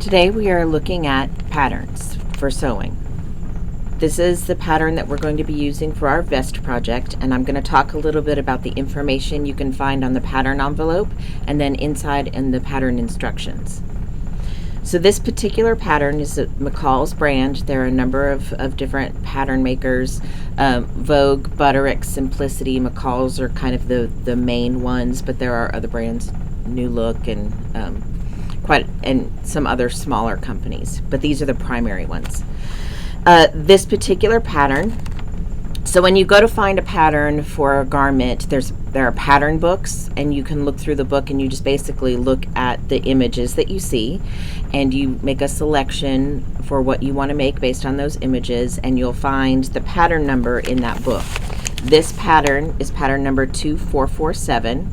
Today we are looking at patterns for sewing. This is the pattern that we're going to be using for our vest project, and I'm going to talk a little bit about the information you can find on the pattern envelope and then inside in the pattern instructions. So this particular pattern is a McCall's brand. There are a number of different pattern makers. Vogue, Butterick, Simplicity, McCall's are kind of the main ones, but there are other brands, New Look and some other smaller companies, but these are the primary ones. This particular pattern, so when you go to find a pattern for a garment, there are pattern books, and you can look through the book and you just basically look at the images that you see, and you make a selection for what you want to make based on those images, and you'll find the pattern number in that book. This pattern is pattern number 2447.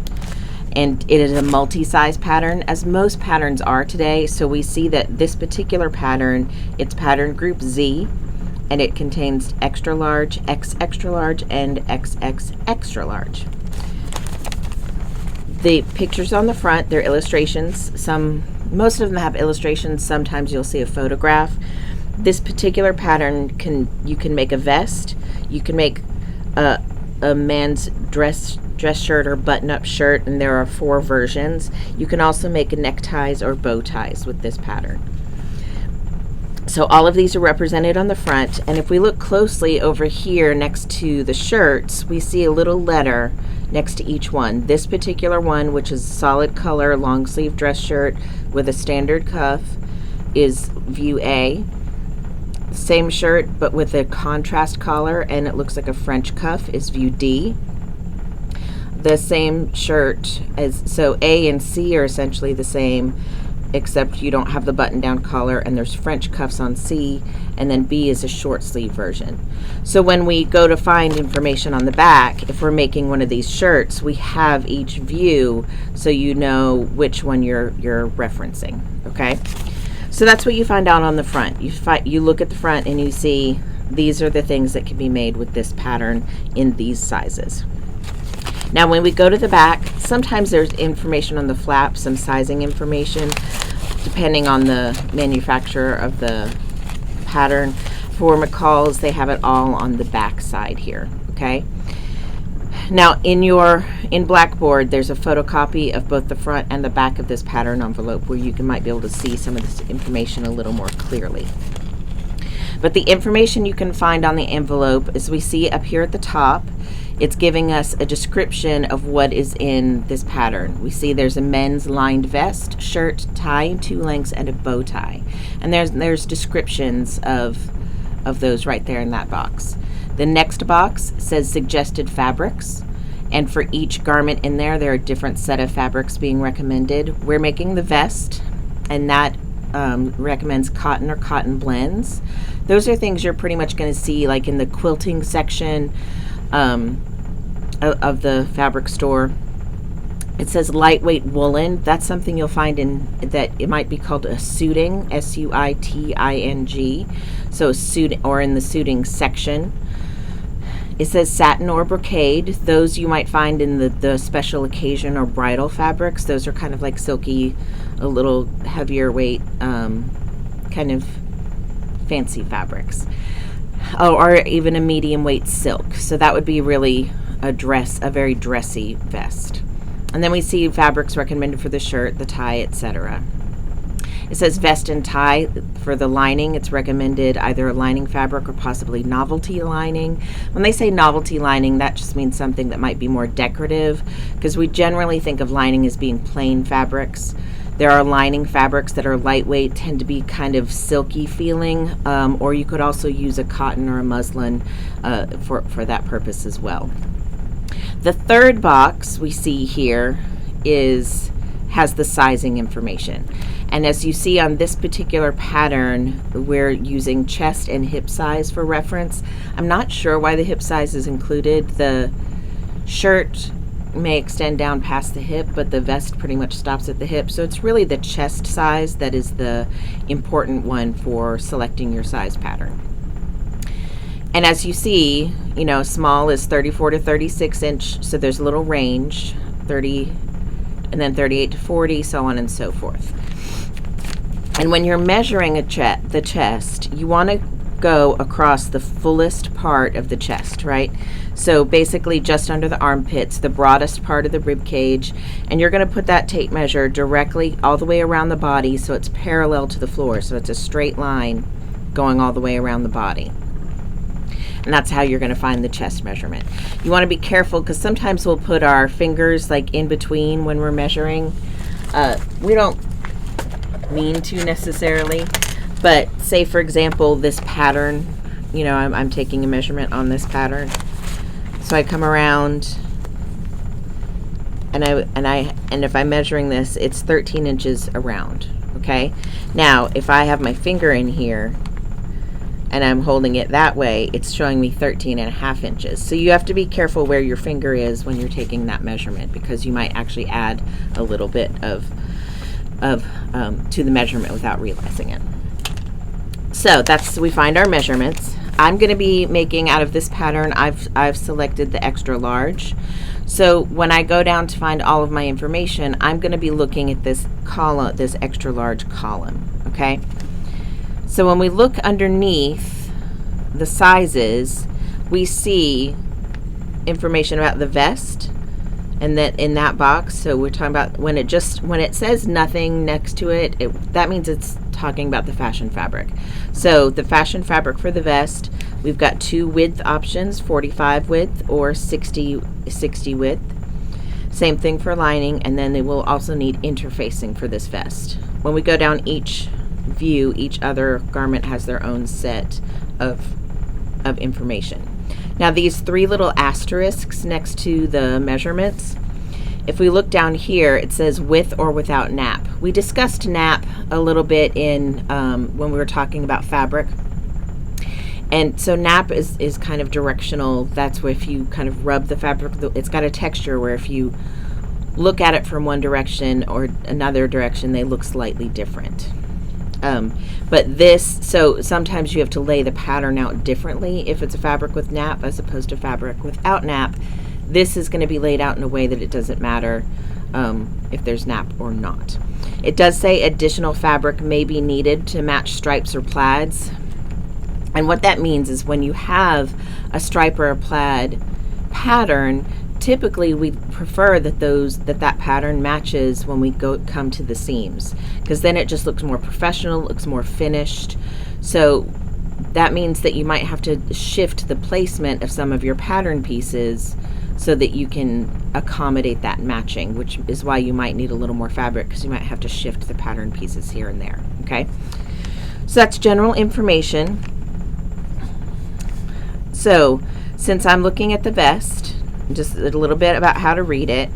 And it is a multi-size pattern, as most patterns are today. So we see that this particular pattern, it's pattern group Z, and it contains extra large, X extra large, and XX extra large. The pictures on the front, they're illustrations. Most of them have illustrations. Sometimes you'll see a photograph. This particular pattern you can make a vest. You can make a man's dress shirt or button-up shirt, and there are 4 versions. You can also make neckties or bow ties with this pattern. So all of these are represented on the front, and if we look closely over here next to the shirts, we see a little letter next to each one. This particular one, which is solid color long sleeve dress shirt with a standard cuff, is view A. Same shirt but with a contrast collar and it looks like a French cuff is view D. The same shirt so A and C are essentially the same, except you don't have the button down collar, and there's French cuffs on C, and then B is a short sleeve version. So when we go to find information on the back, if we're making one of these shirts, we have each view so you know which one you're referencing. Okay, so that's what you find out on the front. You look at the front and you see these are the things that can be made with this pattern in these sizes. Now when we go to the back, sometimes there's information on the flap, some sizing information, depending on the manufacturer of the pattern. For McCall's, they have it all on the back side here, okay? Now in Blackboard, there's a photocopy of both the front and the back of this pattern envelope where you might be able to see some of this information a little more clearly. But the information you can find on the envelope, as we see up here at the top, it's giving us a description of what is in this pattern. We see there's a men's lined vest, shirt, tie in 2 lengths, and a bow tie. And there's descriptions of those right there in that box. The next box says suggested fabrics, and for each garment in there are a different set of fabrics being recommended. We're making the vest, and that recommends cotton or cotton blends. Those are things you're pretty much going to see like in the quilting section of the fabric store. It says lightweight woolen. That's something you'll find that it might be called a suiting, SUITING. So suit, or in the suiting section. It says satin or brocade. Those you might find in the special occasion or bridal fabrics. Those are kind of like silky, a little heavier weight, kind of fancy fabrics. Oh, or even a medium weight silk. So that would be really a very dressy vest. And then we see fabrics recommended for the shirt, the tie, etc. It says vest and tie. For the lining, it's recommended either a lining fabric or possibly novelty lining. When they say novelty lining, that just means something that might be more decorative, because we generally think of lining as being plain fabrics. There are lining fabrics that are lightweight, tend to be kind of silky feeling, or you could also use a cotton or a muslin for that purpose as well. The third box we see here has the sizing information. And as you see on this particular pattern, we're using chest and hip size for reference. I'm not sure why the hip size is included. The shirt may extend down past the hip, but the vest pretty much stops at the hip. So it's really the chest size that is the important one for selecting your size pattern. And as you see, small is 34 to 36 inch, so there's a little range, 30, and then 38 to 40, so on and so forth. And when you're measuring the chest, you want to go across the fullest part of the chest, right? So basically just under the armpits, the broadest part of the rib cage, and you're going to put that tape measure directly all the way around the body so it's parallel to the floor, so it's a straight line going all the way around the body. And that's how you're going to find the chest measurement. You want to be careful because sometimes we'll put our fingers like in between when we're measuring. We don't mean to necessarily, but say for example this pattern, you know, I'm taking a measurement on this pattern, so I come around and if I'm measuring this, it's 13 inches around. Okay, now if I have my finger in here and I'm holding it that way, it's showing me 13.5 inches. So you have to be careful where your finger is when you're taking that measurement, because you might actually add a little bit of to the measurement without realizing it. So we find our measurements. I'm going to be making out of this pattern, I've selected the extra large. So when I go down to find all of my information, I'm going to be looking at this column, this extra large column. Okay. So when we look underneath the sizes, we see information about the vest, and that in that box. So we're talking about when it says nothing next to it, that means it's talking about the fashion fabric. So the fashion fabric for the vest, we've got 2 width options, 45 width or 60 width. Same thing for lining, and then they will also need interfacing for this vest. When we go down each view, each other garment has their own set of information. Now these 3 little asterisks next to the measurements, if we look down here, it says with or without nap. We discussed nap a little bit in when we were talking about fabric. And so nap is kind of directional. That's where if you kind of rub the fabric, it's got a texture where if you look at it from one direction or another direction, they look slightly different. But so sometimes you have to lay the pattern out differently if it's a fabric with nap as opposed to fabric without nap. This is going to be laid out in a way that it doesn't matter if there's nap or not. It does say additional fabric may be needed to match stripes or plaids. And what that means is when you have a stripe or a plaid pattern, typically we prefer that pattern matches when we come to the seams, because then it just looks more professional, looks more finished. So that means that you might have to shift the placement of some of your pattern pieces so that you can accommodate that matching, which is why you might need a little more fabric, because you might have to shift the pattern pieces here and there. Okay, so that's general information. So since I'm looking at the vest, just a little bit about how to read it.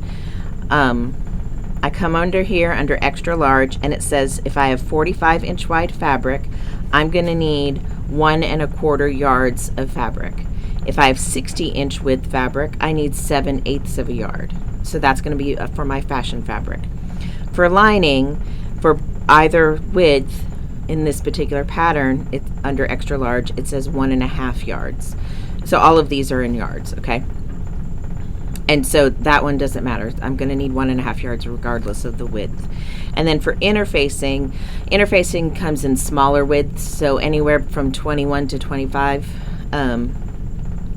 I come under here under extra large, and it says if I have 45 inch wide fabric, I'm going to need 1 1/4 yards of fabric. If I have 60 inch width fabric, I need 7/8 of a yard. So that's going to be for my fashion fabric. For lining, for either width in this particular pattern, it's under extra large, it says 1 1/2 yards. So all of these are in yards, okay? And so that one doesn't matter. I'm going to need 1 1/2 yards regardless of the width. And then for interfacing comes in smaller widths, so anywhere from 21 to 25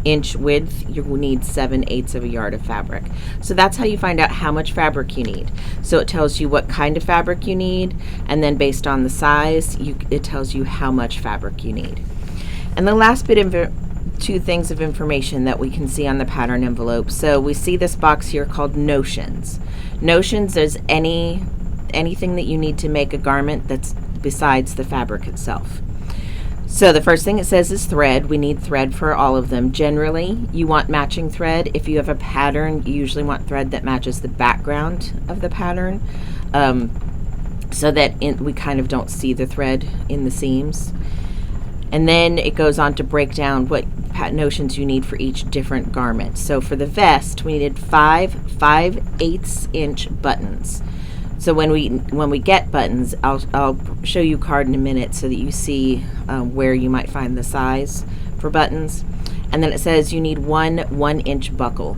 inch width, you will need 7/8 of a yard of fabric. So that's how you find out how much fabric you need. So it tells you what kind of fabric you need, and then based on the size, it tells you how much fabric you need. And the last bit of 2 things of information that we can see on the pattern envelope. So we see this box here called notions. Notions is anything that you need to make a garment that's besides the fabric itself. So the first thing it says is thread. We need thread for all of them. Generally, you want matching thread. If you have a pattern, you usually want thread that matches the background of the pattern, so that we kind of don't see the thread in the seams. And then it goes on to break down what notions you need for each different garment. So for the vest, we needed 5/8 inch buttons. So when we get buttons, I'll show you a card in a minute so that you see where you might find the size for buttons. And then it says you need 1 inch buckle.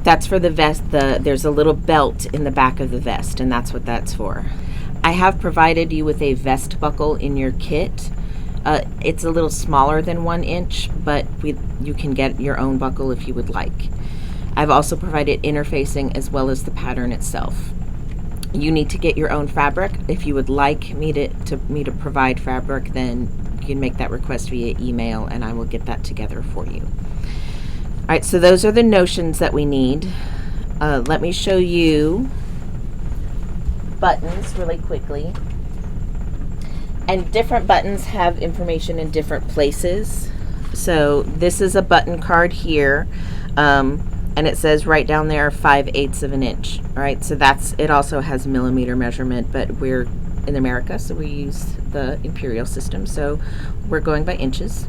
That's for the vest. There's a little belt in the back of the vest, and that's what that's for. I have provided you with a vest buckle in your kit. It's a little smaller than 1 inch, but you can get your own buckle if you would like. I've also provided interfacing as well as the pattern itself. You need to get your own fabric. If you would like me to provide fabric, then you can make that request via email and I will get that together for you. All right, so those are the notions that we need. Let me show you buttons really quickly. And different buttons have information in different places. So this is a button card here, and it says right down there 5/8 of an inch. All right, so it also has millimeter measurement, but we're in America, so we use the imperial system, so we're going by inches.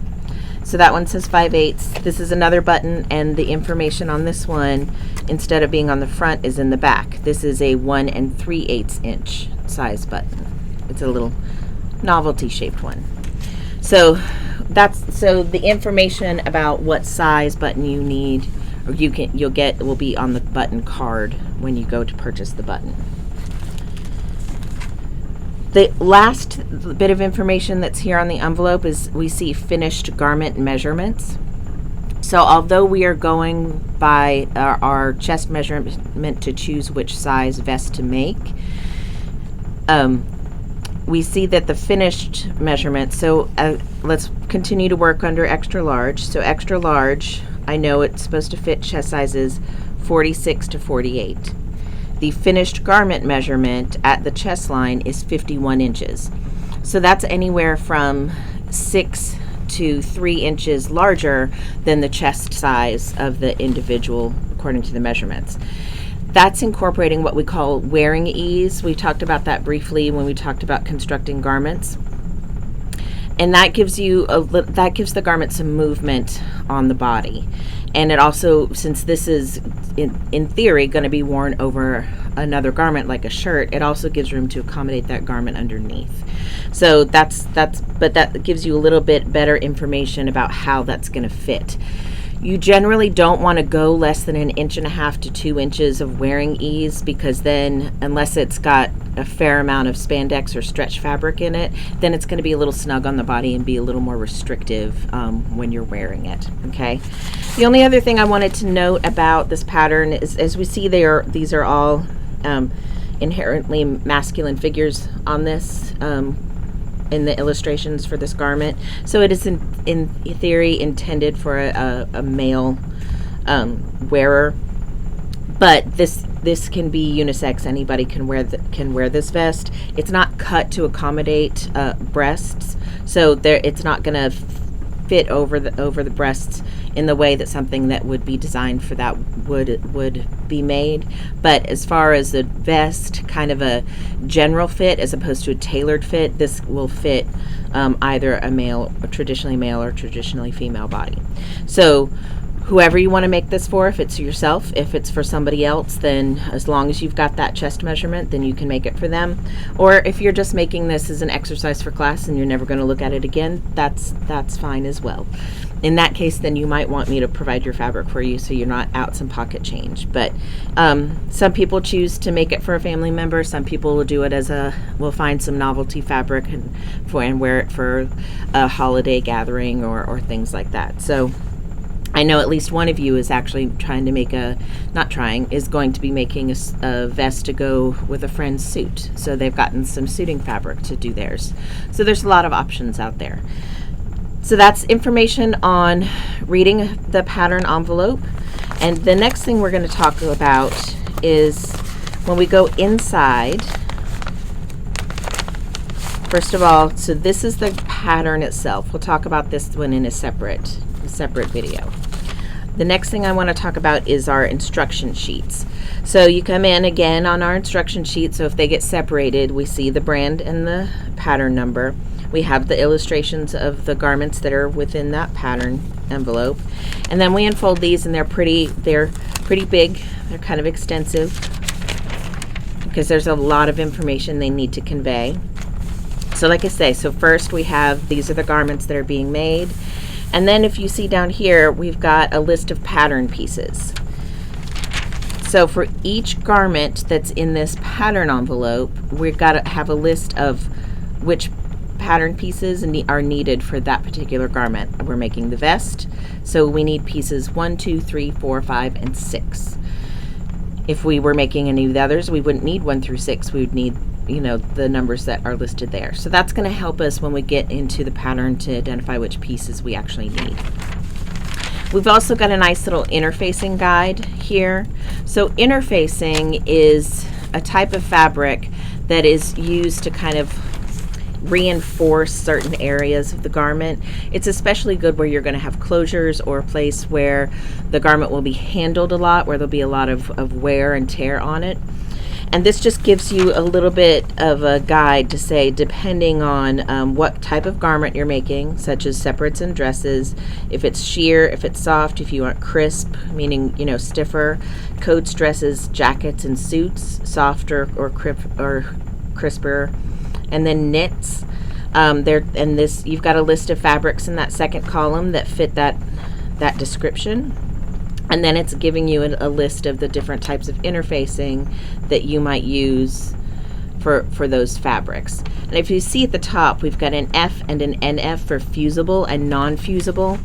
So that one says 5/8. This is another button, and the information on this one, instead of being on the front, is in the back. This is a 1 3/8 inch size button. It's a little novelty shaped one. So the information about what size button you need or you'll get will be on the button card when you go to purchase the button. The last bit of information that's here on the envelope is we see finished garment measurements. So although we are going by our chest measurement to choose which size vest to make, we see that the finished measurement, so let's continue to work under extra large. So extra large, I know it's supposed to fit chest sizes 46 to 48. The finished garment measurement at the chest line is 51 inches. So that's anywhere from 6 to 3 inches larger than the chest size of the individual according to the measurements. That's incorporating what we call wearing ease. We talked about that briefly when we talked about constructing garments. And that gives the garment some movement on the body. And it also, since this is in theory going to be worn over another garment like a shirt, it also gives room to accommodate that garment underneath. So but that gives you a little bit better information about how that's going to fit. You generally don't want to go less than 1.5 inches to 2 inches of wearing ease, because then, unless it's got a fair amount of spandex or stretch fabric in it, then it's going to be a little snug on the body and be a little more restrictive when you're wearing it. Okay. The only other thing I wanted to note about this pattern is, as we see, these are all inherently masculine figures on this. In the illustrations for this garment, so it is in theory intended for a male wearer, but this can be unisex. Anybody can wear this vest. It's not cut to accommodate breasts, so it's not going to fit over the breasts in the way that something that would be designed for that would be made. But as far as the vest, kind of a general fit as opposed to a tailored fit, this will fit either a traditionally male or traditionally female body. So whoever you want to make this for, if it's yourself, if it's for somebody else, then as long as you've got that chest measurement, then you can make it for them. Or if you're just making this as an exercise for class and you're never going to look at it again, that's fine as well. In that case, then you might want me to provide your fabric for you so you're not out some pocket change. But some people choose to make it for a family member. Some people will do it will find some novelty fabric and wear it for a holiday gathering or things like that. So I know at least one of you is actually going to be making a vest to go with a friend's suit. So they've gotten some suiting fabric to do theirs. So there's a lot of options out there. So that's information on reading the pattern envelope. And the next thing we're going to talk about is when we go inside. First of all, so this is the pattern itself. We'll talk about this one in a separate video. The next thing I want to talk about is our instruction sheets. So you come in again on our instruction sheet. So if they get separated, we see the brand and the pattern number. We have the illustrations of the garments that are within that pattern envelope. And then we unfold these, and they're pretty big. They're kind of extensive because there's a lot of information they need to convey. So like I say, so first these are the garments that are being made. And then if you see down here, we've got a list of pattern pieces. So for each garment that's in this pattern envelope, we've got to have a list of which pattern pieces are needed for that particular garment. We're making the vest, so we need pieces 1, 2, 3, 4, 5, and 6. If we were making any of the others, we wouldn't need 1 through 6. We would need, the numbers that are listed there. So that's going to help us when we get into the pattern to identify which pieces we actually need. We've also got a nice little interfacing guide here. So interfacing is a type of fabric that is used to kind of reinforce certain areas of the garment. It's especially good where you're going to have closures or a place where the garment will be handled a lot, where there'll be a lot of wear and tear on it. And this just gives you a little bit of a guide to say, depending on what type of garment you're making, such as separates and dresses, if it's sheer, if it's soft, if you want crisp, meaning, stiffer, coats, dresses, jackets, and suits, softer or crisper, and then knits. You've got a list of fabrics in that second column that fit that description. And then it's giving you a list of the different types of interfacing that you might use for those fabrics. And if you see at the top, we've got an F and an NF for fusible and non-fusible.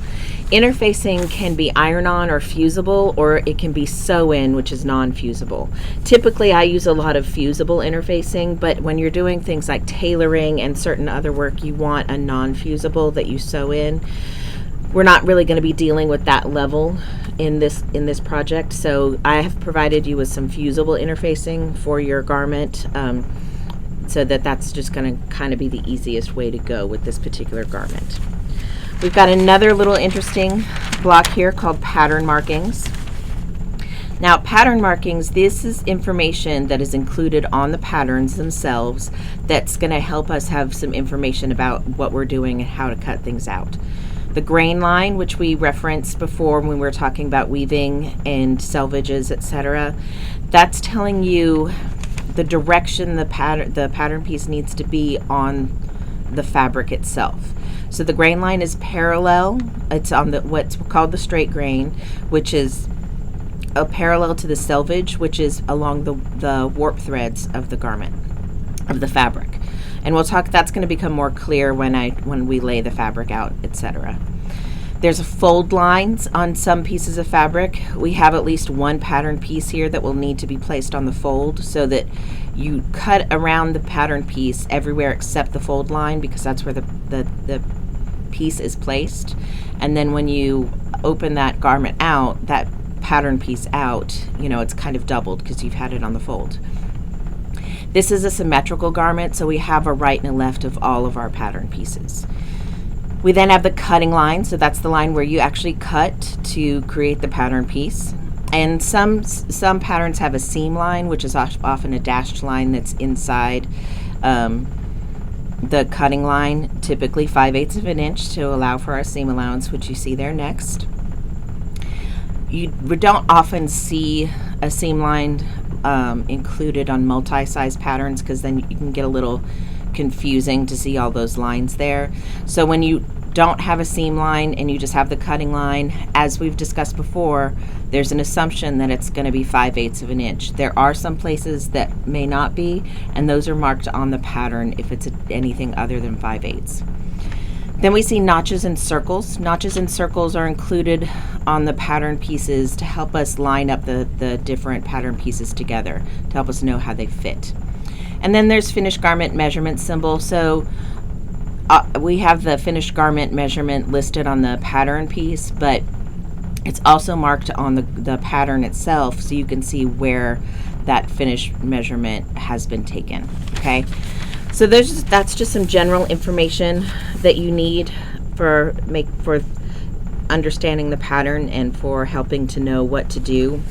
Interfacing can be iron-on or fusible, or it can be sew-in, which is non-fusible. Typically, I use a lot of fusible interfacing, but when you're doing things like tailoring and certain other work, you want a non-fusible that you sew in. We're not really going to be dealing with that level in this project, so I have provided you with some fusible interfacing for your garment, so that's just going to kind of be the easiest way to go with this particular garment. We've got another little interesting block here called pattern markings. Now, pattern markings, this is information that is included on the patterns themselves that's going to help us have some information about what we're doing and how to cut things out. The grain line, which we referenced before when we were talking about weaving and selvages, etc., that's telling you the direction the pattern piece needs to be on the fabric itself. So the grain line is parallel. It's on what's called the straight grain, which is a parallel to the selvage, which is along the warp threads of the garment, of the fabric. And we'll talk, that's going to become more clear when we lay the fabric out, etc. There's a fold lines on some pieces of fabric. We have at least one pattern piece here that will need to be placed on the fold, so that you cut around the pattern piece everywhere except the fold line, because that's where the piece is placed. And then when you open that garment out, that pattern piece out, it's kind of doubled because you've had it on the fold. This is a symmetrical garment, so we have a right and a left of all of our pattern pieces. We then have the cutting line, so that's the line where you actually cut to create the pattern piece. And some patterns have a seam line, which is often a dashed line that's inside the cutting line, typically 5/8 of an inch to allow for our seam allowance, which you see there next. You don't often see a seam line included on multi-size patterns, because then you can get a little confusing to see all those lines there. So when you don't have a seam line and you just have the cutting line, as we've discussed before, there's an assumption that it's going to be 5/8 of an inch. There are some places that may not be, and those are marked on the pattern if it's anything other than 5/8. Then we see notches and circles. Notches and circles are included on the pattern pieces to help us line up the different pattern pieces together, to help us know how they fit. And then there's finished garment measurement symbol. So we have the finished garment measurement listed on the pattern piece, but it's also marked on the pattern itself, so you can see where that finished measurement has been taken. Okay. So that's just some general information that you need for understanding the pattern and for helping to know what to do.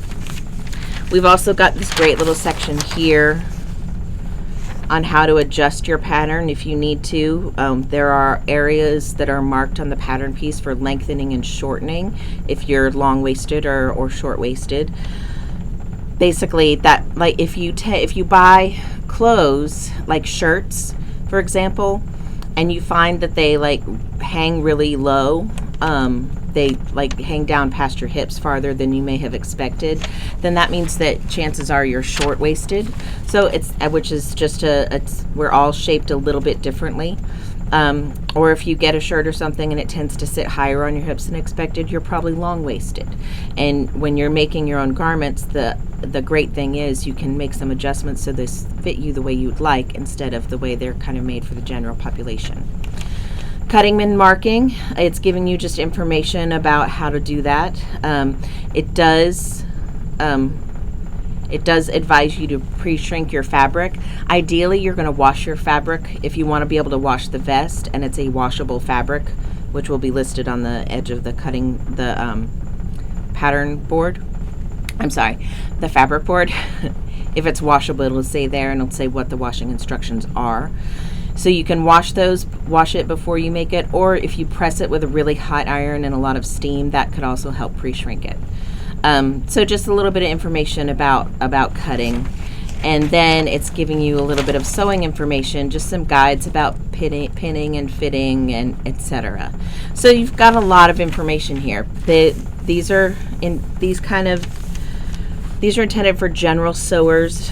We've also got this great little section here on how to adjust your pattern if you need to. There are areas that are marked on the pattern piece for lengthening and shortening if you're long-waisted or short-waisted. Basically, that, like, if you buy clothes like shirts, for example, and you find that they like hang really low, they like hang down past your hips farther than you may have expected, then that means that chances are you're short-waisted. So it's, which is just we're all shaped a little bit differently. Or if you get a shirt or something and it tends to sit higher on your hips than expected, you're probably long-waisted. And when you're making your own garments, the great thing is you can make some adjustments so this fit you the way you'd like instead of the way they're kind of made for the general population. Cutting and marking, it's giving you just information about how to do that. It does advise you to pre-shrink your fabric. Ideally, you're going to wash your fabric if you want to be able to wash the vest, and it's a washable fabric, which will be listed on the edge of the pattern board. I'm sorry, the fabric board. If it's washable, it'll say there, and it'll say what the washing instructions are. So you can wash it before you make it, or if you press it with a really hot iron and a lot of steam, that could also help pre-shrink it. So just a little bit of information about cutting, and then it's giving you a little bit of sewing information, just some guides about pinning and fitting and etc. So you've got a lot of information here. These are intended for general sewers.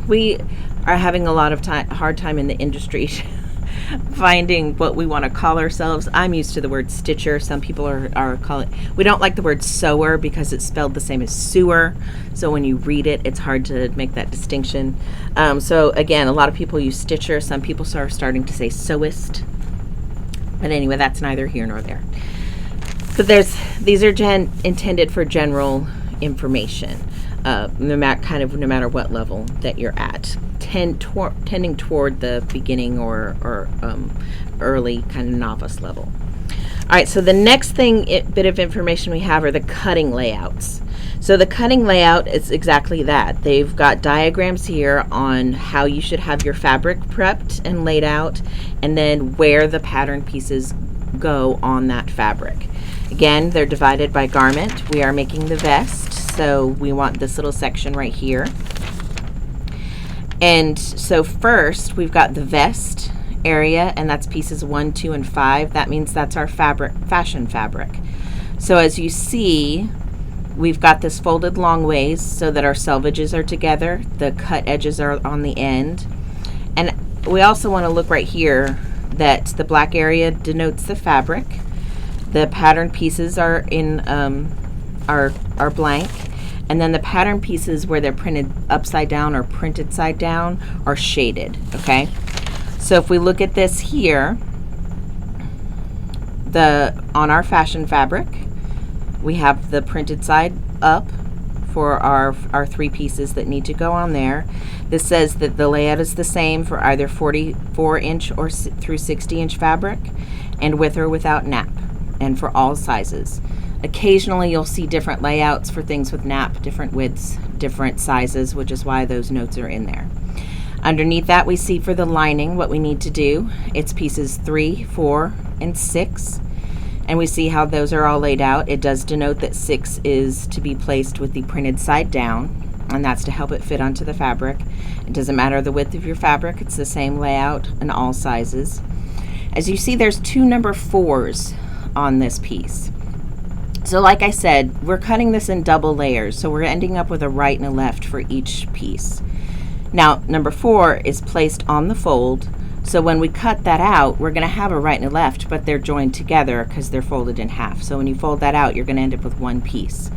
We are having a lot of hard time in the industry finding what we want to call ourselves. I'm used to the word stitcher. Some people are calling. We don't like the word sewer because it's spelled the same as sewer. So when you read it, it's hard to make that distinction. So again, a lot of people use stitcher. Some people are starting to say sewist. But anyway, that's neither here nor there. But these are intended for general information. No matter what level that you're at, tending toward the beginning or early kind of novice level. All right, so the next bit of information we have are the cutting layouts. So the cutting layout is exactly that. They've got diagrams here on how you should have your fabric prepped and laid out, and then where the pattern pieces go on that fabric. Again, they're divided by garment. We are making the vest, so we want this little section right here. And so first, we've got the vest area, and that's pieces 1, 2, and 5. That means that's our fashion fabric. So as you see, we've got this folded long ways so that our selvages are together. The cut edges are on the end. And we also want to look right here that the black area denotes the fabric. The pattern pieces are in are blank, and then the pattern pieces where they're printed upside down or printed side down are shaded. Okay, so if we look at this here, on our fashion fabric, we have the printed side up for our 3 pieces that need to go on there. This says that the layout is the same for either 44-inch or through 60-inch fabric, and with or without nap, and for all sizes. Occasionally you'll see different layouts for things with nap, different widths, different sizes, which is why those notes are in there. Underneath that, we see for the lining what we need to do. It's pieces 3, 4, and 6, and we see how those are all laid out. It does denote that 6 is to be placed with the printed side down, and that's to help it fit onto the fabric. It doesn't matter the width of your fabric, it's the same layout in all sizes. As you see, there's 2 number 4s on this piece. So like I said, we're cutting this in double layers, so we're ending up with a right and a left for each piece. Now, number 4 is placed on the fold, so when we cut that out, we're going to have a right and a left, but they're joined together because they're folded in half. So when you fold that out, you're going to end up with 1 piece.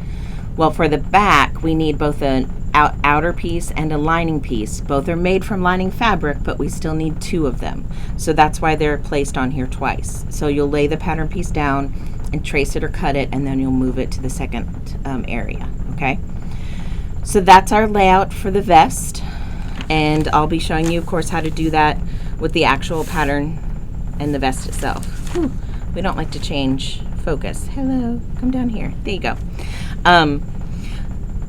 Well, for the back, we need both an outer piece and a lining piece. Both are made from lining fabric, but we still need 2 of them. So that's why they're placed on here twice. So you'll lay the pattern piece down and trace it or cut it, and then you'll move it to the second area, okay? So that's our layout for the vest, and I'll be showing you, of course, how to do that with the actual pattern and the vest itself. Whew, we don't like to change focus. Hello, come down here. There you go.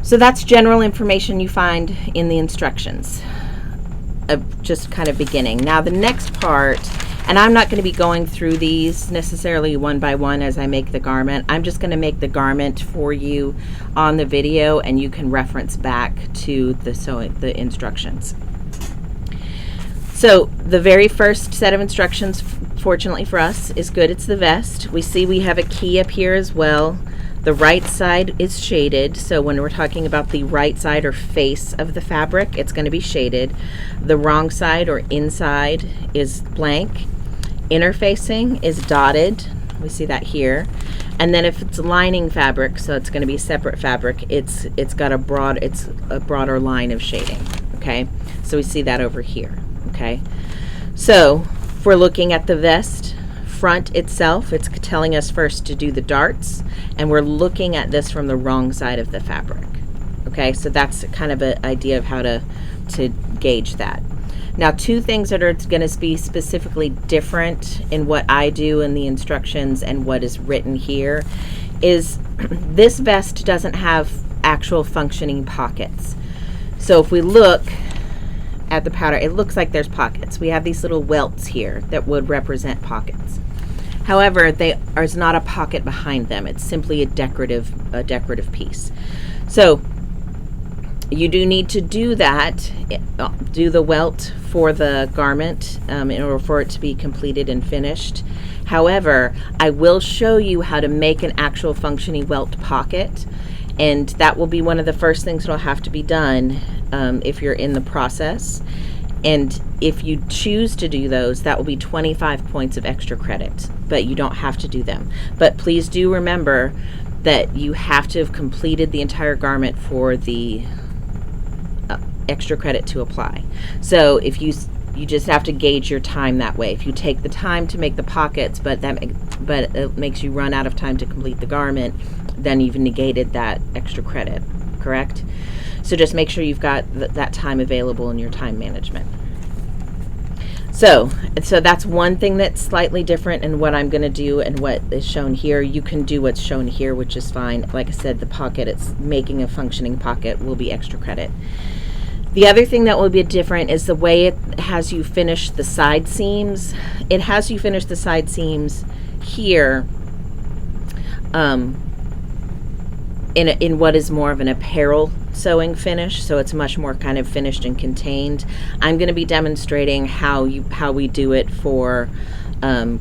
So that's general information you find in the instructions of just kind of beginning. Now the next part, and I'm not going to be going through these necessarily one by one as I make the garment. I'm just going to make the garment for you on the video, and you can reference back to the instructions. So the very first set of instructions, fortunately for us, is good. It's the vest. We see we have a key up here as well. The right side is shaded, so when we're talking about the right side or face of the fabric, it's going to be shaded. The wrong side or inside is blank. Interfacing is dotted. We see that here. And then if it's lining fabric, so it's going to be separate fabric, it's got a broader line of shading. Okay, so we see that over here. Okay, so if we're looking at the vest front itself, it's telling us first to do the darts, and we're looking at this from the wrong side of the fabric. Okay, so that's kind of an idea of how to gauge that. Now, two things that are going to be specifically different in what I do in the instructions and what is written here is this vest doesn't have actual functioning pockets. So if we look at the pattern, it looks like there's pockets. We have these little welts here that would represent pockets. However, there's not a pocket behind them. It's simply a decorative piece. So you do need to do that, do the welt for the garment in order for it to be completed and finished. However, I will show you how to make an actual functioning welt pocket, and that will be one of the first things that'll have to be done if you're in the process. And if you choose to do those, that will be 25 points of extra credit, but you don't have to do them. But please do remember that you have to have completed the entire garment for the extra credit to apply. So if you just have to gauge your time that way. If you take the time to make the pockets, but it makes you run out of time to complete the garment, then you've negated that extra credit, correct? So just make sure you've got that time available in your time management. So that's one thing that's slightly different in what I'm going to do and what is shown here. You can do what's shown here, which is fine. Like I said, the pocket, it's making a functioning pocket, will be extra credit. The other thing that will be different is the way it has you finish the side seams. It has you finish the side seams here in what is more of an apparel sewing finish, so it's much more kind of finished and contained. I'm going to be demonstrating how we do it for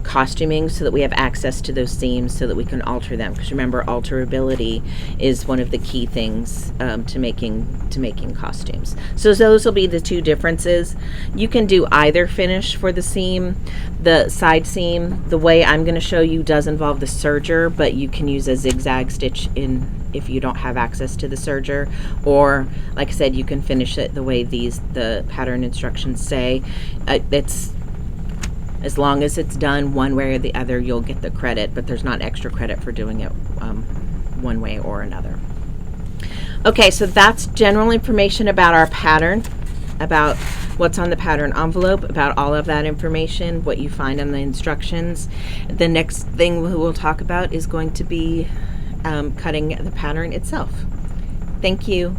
costuming, so that we have access to those seams so that we can alter them, because remember, alterability is one of the key things to making costumes. So those will be the two differences. You can do either finish for the seam. The side seam, the way I'm going to show you, does involve the serger, but you can use a zigzag stitch in if you don't have access to the serger, or like I said, you can finish it the way the pattern instructions say. It's as long as it's done one way or the other, you'll get the credit, but there's not extra credit for doing it one way or another. Okay, so that's general information about our pattern, about what's on the pattern envelope, about all of that information, what you find on the instructions. The next thing we'll talk about is going to be cutting the pattern itself. Thank you.